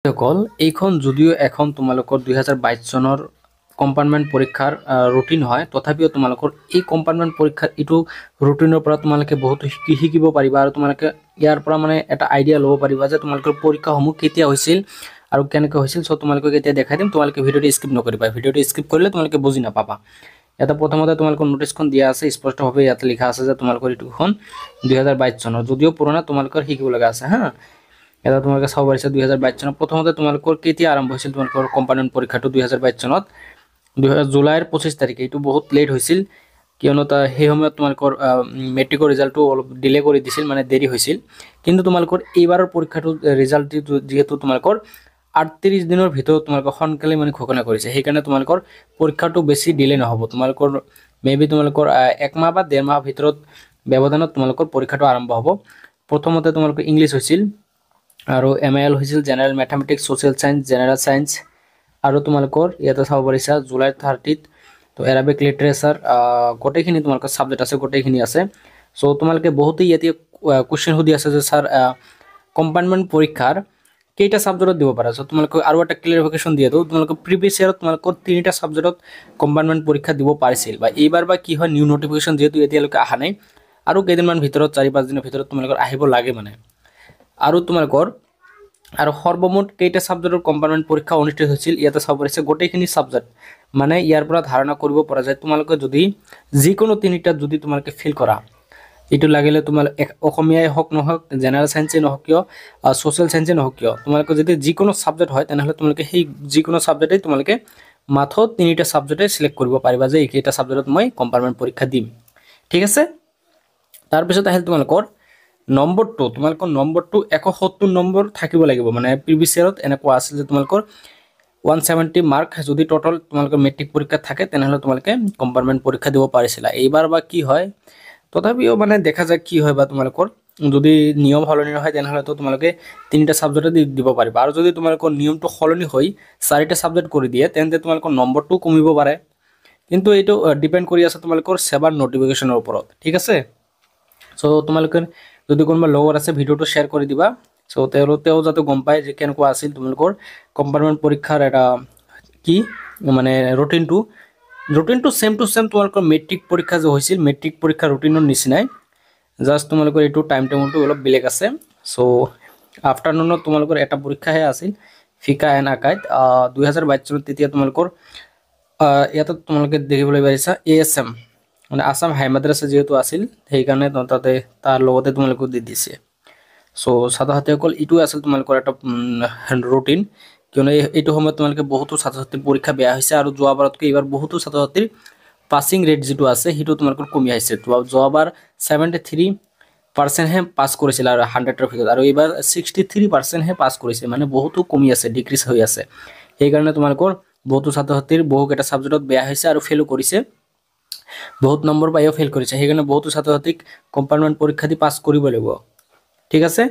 সকল এইখন যদিও এখন তোমালোকৰ 2022 চনৰ কম্পাৰ্টমেণ্ট পৰীক্ষাৰ ৰুটিন হয় তথাপিও তোমালোকৰ এই কম্পাৰ্টমেণ্ট পৰীক্ষাৰ ইটো ৰুটিনৰ পৰা তোমালোকে বহুত শিকিব পাৰিবা আৰু তোমালোকে ইয়াৰ পৰা মানে এটা আইডিয়া ল'ব পাৰিবা যে তোমালোকৰ পৰীক্ষাসমূহ কেতিয়া হৈছিল আৰু কেনেকৈ হৈছিল সো তোমালোকক এতিয়া দেখাই দিম তোমালোকে ভিডিওটো স্কিপ নকৰিবা ভিডিওটো স্কিপ কৰিলে তোমালোকে বুজি নাপাবা এটা প্ৰথমতে তোমালোকৰ নোটিছখন দিয়া আছে স্পষ্টভাৱে ইয়াত লিখা আছে যে তোমালোকৰ ইটোখন 2022 চনৰ যদিও পুৰণা তোমালোকৰ শিকিব লগা আছে হা এটা তোমালোকে চাব পাৰিছা 2022 চনত প্ৰথমতে তোমালোকৰ কেতিয়া আৰম্ভ হৈছিল তোমালোকৰ কম্পাৰ্টমেণ্ট পৰীক্ষাটো 2022 চনত জুলাইৰ 25 তাৰিখে এটো বহুত লেট হৈছিল কিয়নো তা সেই সময়ত তোমালোকৰ মেট্ৰিকৰ ৰিজাল্টটো অলপ ডিলে কৰি দিছিল মানে দেৰি হৈছিল কিন্তু তোমালোকৰ এইবাৰৰ পৰীক্ষাটো ৰিজাল্টটো যেহেতু তোমালোকৰ 38 দিনৰ ভিতৰত তোমালোকৰ সোনকালে মানে ঘোষণা কৰিছে সেই কাৰণে তোমালোকৰ পৰীক্ষাটো বেছি ডিলে নহব তোমালোকৰ মেবি তোমালোকৰ এক মাহ বা ডেৰ মাহ ভিতৰত ব্যৱধানত তোমালোকৰ পৰীক্ষাটো আৰম্ভ হ'ব প্ৰথমতে তোমালোকৰ ইংলিশ হৈছিল আৰু এমএল হৈছিল general mathematics social science general science আৰু তোমালোকৰ ইয়াতে চাব পাৰিছা জুলাই 30 তো এৰাবিক লিটাৰেচাৰ গোটেইখিনি তোমালোকৰ সাবজেক্ট আছে গোটেইখিনি আছে সো তোমালোকে বহুতেই ইয়াতে কোশ্চেন সুধি আছে যে স্যার কম্পাৰ্টমেণ্ট পৰীক্ষাৰ কেইটা সাবজেক্টত দিব পাৰা সো তোমালোকে আৰু এটা ক্লিয়াৰিফিকেশন দিয়া দিও তোমালোকে প্ৰিভিয়াস ইয়াৰত তোমালোকৰ তিনিটা সাবজেক্টত কম্পাৰ্টমেণ্ট পৰীক্ষা দিব পাৰিছিল বা এইবাৰ বা কি হয় নিউ নোটিফিকেশন যেহেতু এতিয়ালৈকে আহা নাই আৰু কেইদিনমান ভিতৰত 4-5 দিনৰ ভিতৰত তোমালোকৰ আহিব লাগে মানে আৰু তোমালোকৰ আৰু সৰ্বমুঠ কেইটা সাবজেক্টৰ কম্পাৰ্টমেণ্ট পৰীক্ষা অনুষ্ঠিত হৈছিল ইয়াতে চাব পাৰিছে গোটেইখিনি সাবজেক্ট মানে ইয়াৰ পৰা ধাৰণা কৰিব পৰা যায় তোমালোকে যদি যিকোনো তিনিটা যদি তোমালোকে ফিল কৰা এটো লাগিলে তোমাল অসমীয়াই হক নহক জেনাৰেল সায়েন্সে নহক কিয় সোশ্যাল সায়েন্সে নহক কিয় তোমালোকে যদি যিকোনো সাবজেক্ট হয় তেনেহলে তোমালোকে সেই যিকোনো সাবজেক্টে তোমালোকে মাত্ৰ তিনিটা সাবজেক্টে সিলেক্ট কৰিব পাৰিবা যে এইকেইটা সাবজেক্টত মই কম্পাৰ্টমেণ্ট পৰীক্ষা দিম ঠিক আছে তাৰ পিছত আহিল তোমালোকৰ নম্বৰটো তোমালোকৰ নম্বৰটো 71 নম্বৰ থাকিব লাগিব মানে প্ৰিভিয়াস ইয়াৰত এনেকুৱা আছিল যে তোমালোকৰ 170 মাৰ্ক যদি টোটাল তোমালোকৰ মেট্ৰিক পৰীক্ষা থাকে তেনেহলে তোমালোকে কম্পাৰ্টমেণ্ট পৰীক্ষা দিব পাৰিছিলা এইবাৰ বা কি হয় তথাপিও মানে দেখা যায় কি হয় বা তোমালোকৰ যদি নিয়ম হলনি নহয় তেনেহলে তো তোমালোকে তিনিটা সাবজেক্টে দিব পাৰিবা আৰু যদি তোমালোকৰ নিয়মটো হলনি হৈ চাৰিটা সাবজেক্ট কৰি দিয়ে তেন্তে তোমালোকৰ নম্বৰটো কমিব পাৰে কিন্তু এটো ডিপেন্ড কৰি আছে তোমালোকৰ সেৱাৰ নোটিফিকেশনৰ ওপৰত ঠিক আছে সো তোমালোকে যদি কোনোবা লগৰ আছে ভিডিওটো শেয়াৰ কৰি দিবা সো তেও যাতে গম পায় যে কেনেকুৱা আছিল তোমালোকৰ কম্পাৰ্টমেণ্ট পৰীক্ষাৰ এটা কি মানে ৰুটিনটো সেম টু সেম তোমালোকৰ মেট্ৰিক পৰীক্ষা যে হৈছিল মেট্ৰিক পৰীক্ষা ৰুটিনৰ নিচিনাই জাস্ট তোমালোকৰ এটো টাইম টেবুলটো অলপ বেলেগ আছে সো আফটাৰনুনত তোমালোকৰ এটা পৰীক্ষাহে আছিল ফিকা এন আকাইত 2022 চনত তেতিয়া তোমালোকৰ ইয়াত তোমালোকে দেখিবলৈ পাৰিছা এএসএম মানে আসাম হাই মাদ্ৰাছা যেহেতু আছিল সেই কাৰণে তাতে তাৰ লগতে তোমালোকে দি দিছে সো ছাত্ৰসকল ইটো আছিল তোমালোকৰ এটা ৰুটিন কিয়নো এইটো সময়ত তোমালোকে বহুতো ছাত্ৰছাত্ৰীৰ পৰীক্ষা বেয়া হৈছে আৰু যোৱাবাৰতকৈ এইবাৰ বহুতো ছাত্ৰছাত্ৰীৰ পাছিং ৰেট যেটো আছে হিটো তোমালোকৰ কমি আহিছে যোৱাবাৰ 73% হে পাস কৰিছিল আৰু 100 ৰ ভিতৰত আৰু এইবাৰ 63% হে পাস কৰিছে মানে বহুতো কমি আছে ডিক্ৰিজ হৈ আছে এই কাৰণে তোমালোকৰ বহুতো ছাত্ৰছাত্ৰীৰ বহুকেটা সাবজেক্টত বেয়া হৈছে আৰু ফেল কৰিছে বহুত নম্বৰ পাইও ফেল কৰিছে সেই কাৰণে বহুতো ছাত্ৰছাত্ৰীক কম্পাৰ্টমেণ্ট পৰীক্ষা দি পাস কৰিব লাগিব ঠিক আছে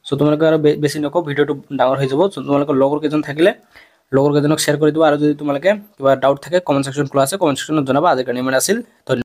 সো তোমালোকে আৰু বেছি নকও ভিডিওটো ডাঙৰ হৈ যাব তোমালোকৰ লগৰ কেজন থাকিলে লগৰ কেজনক শেয়াৰ কৰি দিবা আৰু যদি তোমালোকে কিবা ডাউট থাকে কমেন্ট সেকশন খোলা আছে কমেন্ট সেকশনত জনাবা আজিৰ কাৰণে ইমান আছিল